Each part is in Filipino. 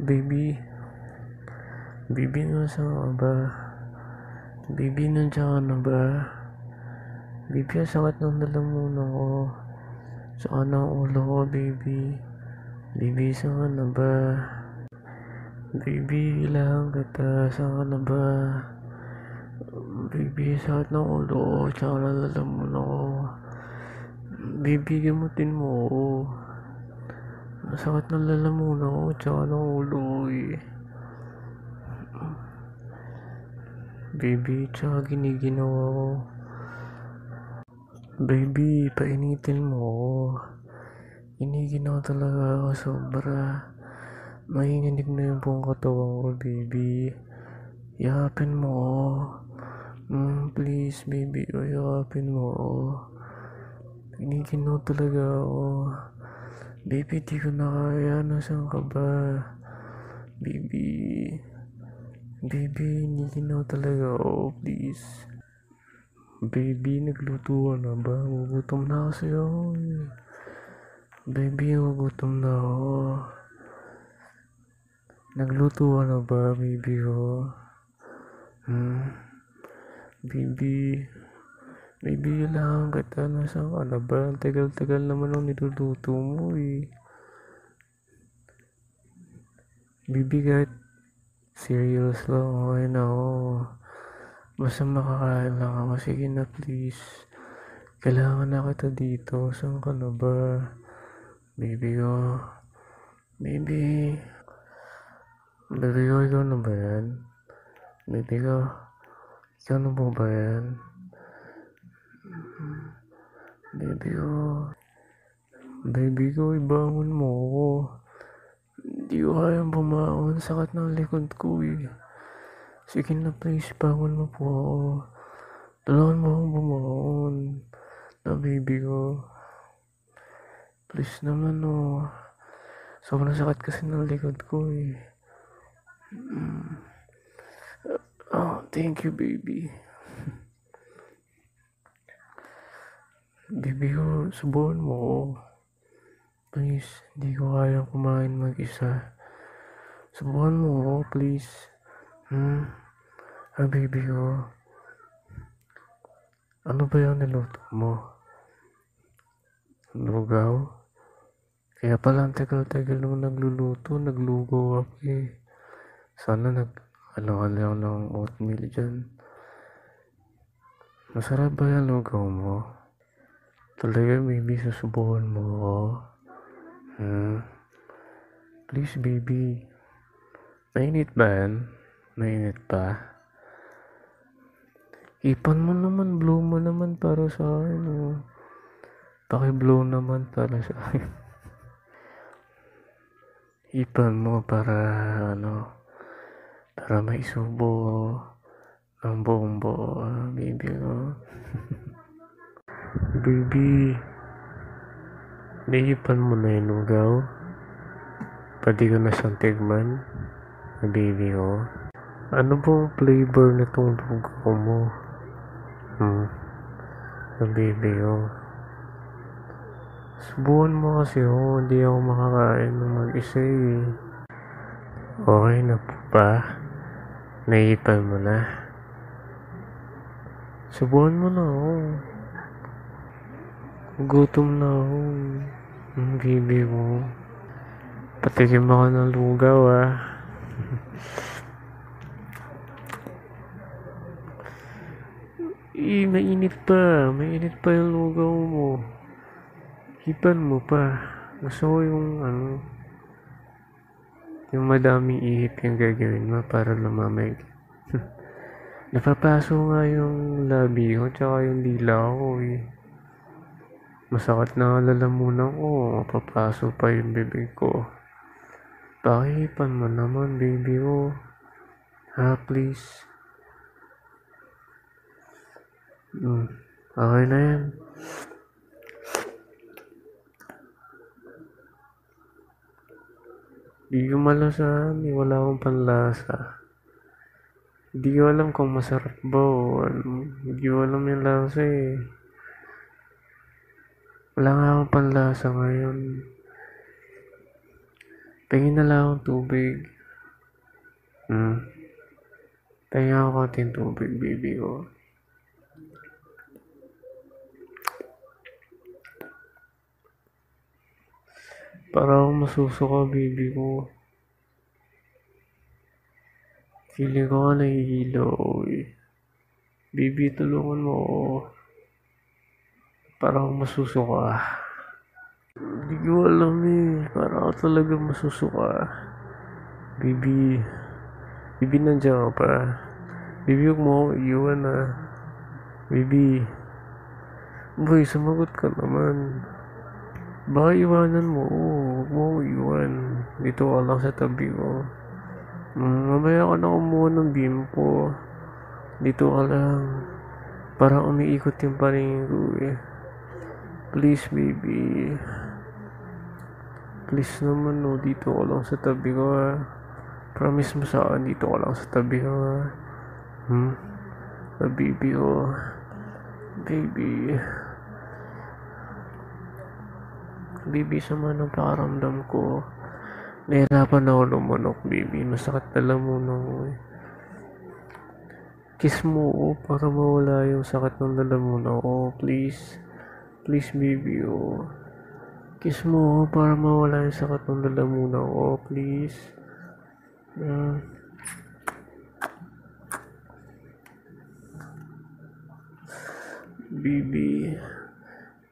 Baby, baby, nasa ka ba? Baby, nandiyan ka na ba? Baby, ang sakit ng lalamunan ko. Saka ng ulo ko, baby. Baby, saan ka na ba? Baby, kailangan kita. Saan ka na ba? Baby, sakit ng ulo ko. Tsaka ng lalamunan ko. Baby, gamutin mo ako. Masakit ng lalamunan ko. Tsaka ng ulo ko eh. Baby, tsaka giniginawa ko. Baby, painitin mo ako. Iniginaw talaga ako sobra. Mahinginig na yung buong katawan ko, baby. Yakapin mo ako. Please, baby, yakapin mo ako. Iniginaw talaga ako. Baby, di ko na kaya. Nasaan ka ba? Baby. Baby, iniginaw talaga ako, please. Baby, nagluto ka na ba? Gugutom na kasi ako eh. Baby, gugutom na ako. Nagluto ka na ba, baby ko? Baby, baby, kailangan kita. Nasaan ka na ba? Ang tagal-tagal naman ang niluluto mo eh. Baby, kahit serious lang, okay na ako. Basta makakain lang ako. Sige na, please. Kailangan na kita dito. Saan ka na ba? Baby ko. Baby. Baby ko, ikaw na ba yan? Baby ko. Ikaw na ba yan? Baby ko. Baby ko, ibangon mo ako. Hindi ko kayang bumangon. Sakit ng likod ko eh. Sige na, please. Bangon mo po ako. Tulungan mo akong bumangon. Na baby ko. Please naman oh. Sobrang sakit kasi ng likod ko eh. Oh, thank you, baby. Baby ko, subukan mo ako. Please, hindi ko kayang kumain mag-isa. Subukan mo ako, please. Baby ko. Ano ba yung niluto mo? Lugaw? Kaya pala ang tagal-tagal nung nagluluto, naglugaw ako eh. Sana nag-ano ng oatmeal dyan. Masarap ba yung lugaw mo? Talaga, baby, susubukan mo ako. Please, baby. Mainit ba yan? Mainit pa? Ipan mo naman, blow mo naman para sa akin. Oh. Paki-blow naman para sa akin. Ipan mo para para maisubo ng buong buo, baby ko. Baby, naipan mo na yung lugaw? Pwede ko na siyang tigman, baby ko. Ano bang flavor na itong lugaw mo? Baby ko. Subukan mo kasi ako, hindi ako makakain ng mag-isa eh. Okay na po ba? Naipan mo na? Subukan mo na ako. Gutom na ako. Baby ko. Patikim ako ng lugaw ah. Mainit pa. Mainit pa yung lugaw mo. Hipan mo pa. Gusto ko yung madaming ihip yung gagawin mo para lumamig. Napapaso nga yung labi ko tsaka yung dila ko eh. Masakit na lalamunan ko. Mapapaso pa yung bibig ko. Pakihipan mo naman, baby ko. Please. Okay na yan. Di ko malasahan, wala akong panlasa. Hindi ko alam kung masarap ba o ano. Hindi ko alam yung lasa eh. Wala nga akong panlasa ngayon. Pahingin na lang akong tubig. Pahingin ako konting tubig, baby ko. Para akong masusuka, baby ko. Feeling ko nga nahihilo eh. Baby, tulungan mo ako. Para akong masusuka. Hindi ko alam eh. Para ako talaga masusuka. Baby. Baby, nandiyan ka pa. Baby, huwag mo akong iwan ah. Baby. Boy, sumagot ka naman. Baka iwanan mo. Huwag mo akong iwan. Dito ka lang sa tabi ko. Mamaya ka na kumuha ng bimpo. Dito ka lang. Parang umiikot yung paningin ko eh. Please, baby. Please naman, no. Dito ka lang sa tabi ko ha. Promise mo sa akin, dito ka lang sa tabi ko ha. Baby ko. Baby. Baby, sama ng pakaramdam ko. Nahirapan ako lumunok, baby. Masakit na lamunan ko eh. Kiss mo ako para mawala yung sakit ng lalamunan ko, please. Please, baby, oh. Kiss mo ako para mawala yung sakit ng lalamunan ko, please. Baby.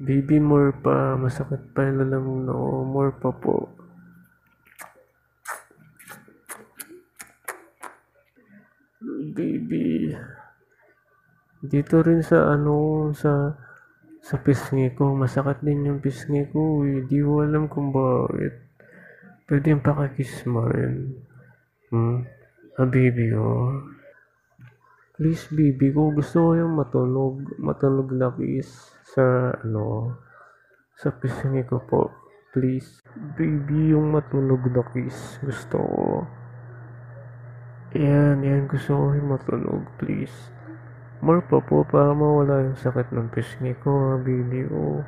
Baby, more pa. Masakit pa yung lalamunan ko. More pa po. Baby. Dito rin sa sa pisngi ko. Masakit din yung pisngi ko eh. Di ko alam kung bakit. Pwede yung pakikiss mo rin. Baby oh. Please, baby ko. Gusto ko yung matunog na kiss sa sa pisngi ko po. Please. Baby, yung matunog na kiss. Gusto ko. Yan. Gusto ko yung matunog. Please. More pa po para mawala yung sakit ng pisngi ko, baby ko.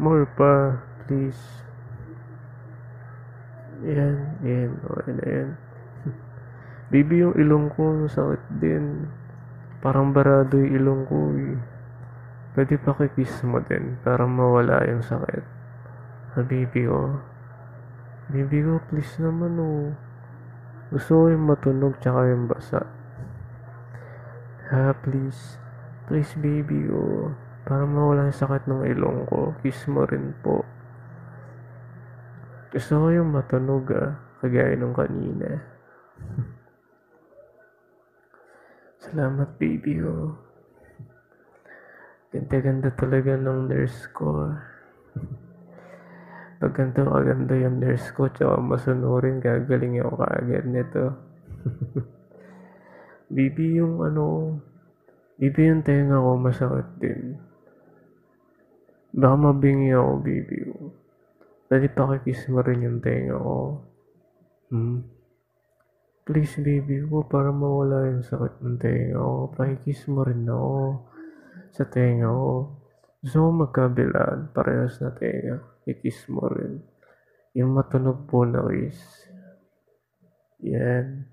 More pa. Please. Yan. Okay na yan. Baby, yung ilong ko sakit din. Parang barado yung ilong ko eh. Pwede pa kikiss mo din para mawala yung sakit. Baby ko. Baby ko, please naman oh. Gusto ko yung matunog tsaka yung basa. Please. Please, baby ko. Para mawala yung sakit ng ilong ko. Kiss mo rin po. Gusto ko yung matunog kagaya nung kanina. Salamat, baby ko. Ganda-ganda talaga ng nurse ko. Pag ganito kaganda yung nurse ko, tsaka masunurin, gagaling ako kaagad nito. Baby, baby, yung tenga ko masakit din. Baka mabingi ako, baby ko. Pwede pakikiss mo rin yung tenga ko. Please, baby ko, para mawala yung sakit ng tenga ko. Pakikiss mo rin ako sa tenga ko. Gusto ko magkabilaan, parehas na tenga. I-kiss mo rin. Yung matunog po na kiss. Yan.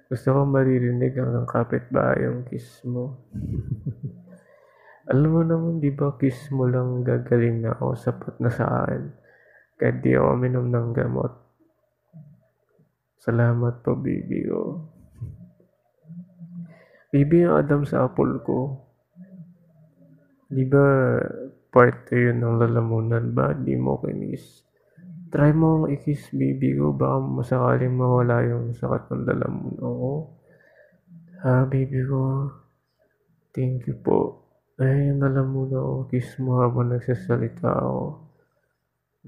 Gusto ko maririnig ang kapitbahay yung kiss mo. Alam mo naman, di ba, kiss mo lang gagaling na ako, sapat na sa akin. Kahit di ako minom ng gamot. Salamat po, baby ko. Baby, yung Adam's apple ko. Di ba, part yun ng lalamunan ba? Di mo kinis. Try mo i-kiss, baby ko. Baka masakaling mawala yung sakit ng lalamunan ko. Baby ko. Thank you po. Ay, yung lalamunan ko. Kiss mo habang nagsasalita ako.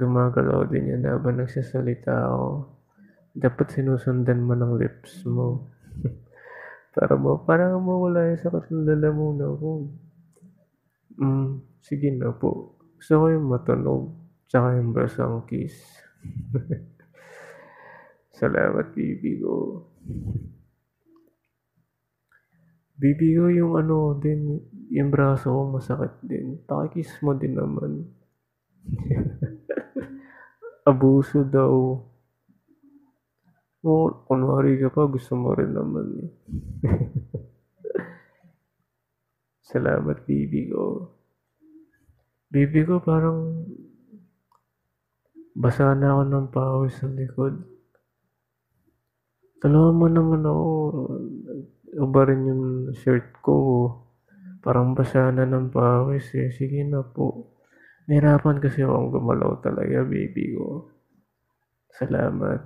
Gumagalaw din yan habang nagsasalita ako. Dapat sinusundan mo ng lips mo. para mawala yung sakit ng lalamunan ko. Sige na po. Gusto ko yung matunog. Tsaka yung basang kiss. Salamat, baby ko. Baby ko, yung din, yung braso ko masakit din. Pakikiss mo din naman. Abuso daw. Oo, kunwari ka pa, gusto mo rin naman eh. Salamat, baby ko. Baby ko, parang basa na ako ng pawis sa likod. Tulungan mo naman ako. Iba rin yung shirt ko. Parang basa na ng pawis eh. Sige na po. Nahirapan kasi akong gumalaw talaga, baby ko. Salamat.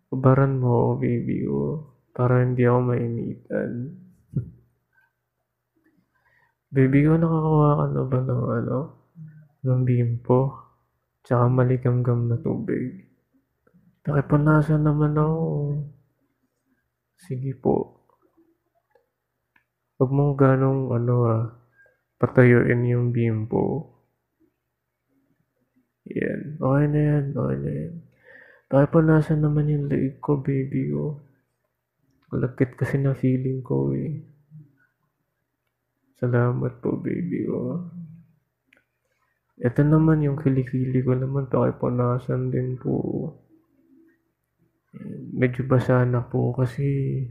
Ubaran mo ako, baby ko. Para hindi ako mainitan. Baby ko, nakakawa ka na ba ng ng bimpo? Tsaka maligamgam na tubig. Nakipunasan naman ako. Sige po. Huwag mong ganong patayuin yung bimpo. Yan. Okay na yan. Okay na yan. Nakipunasan naman yung leeg ko, baby ko. Malagkit kasi na feeling ko eh. Salamat po, baby ko. Ito naman yung kilikili ko naman. Pakipunasan din po. Medyo basa na po kasi.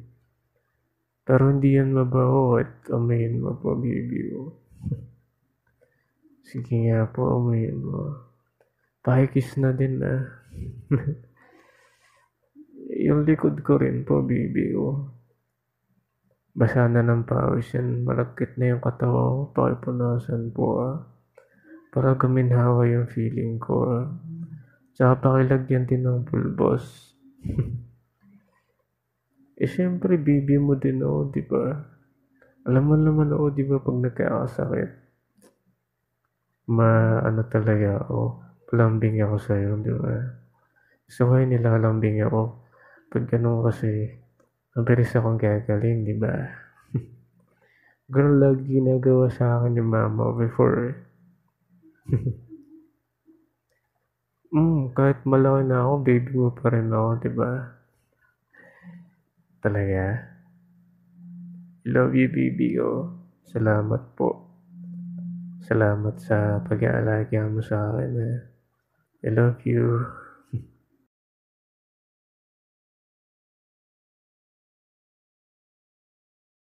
Pero hindi yan mabaho at amayin mo po, baby ko. Sige nga po, amayin mo. Pakikiss na din ah. Yung likod ko rin po, baby ko. Basa na ng pawis yan. Malagkit na yung katawan ko. Pakipunasan po ah. Para guminhawa yung feeling ko ah. Tsaka pakilagyan din ng pulbos. Syempre, baby mo din ako, di ba? Alam mo naman ako, di ba, pag nagkakasakit, talaga ako. Lambing ako sa'yo, di ba? Gusto ko yung nilalambing ako. Pag ganun kasi, mabilis akong gagaling, di ba? Ganun lagi ginagawa sa akin ni mama before. Kahit malaki na ako, baby mo pa rin ako, di ba? Talaga. Love you, baby ko. Salamat po. Salamat sa pag-aalaga mo sa akin. I love you.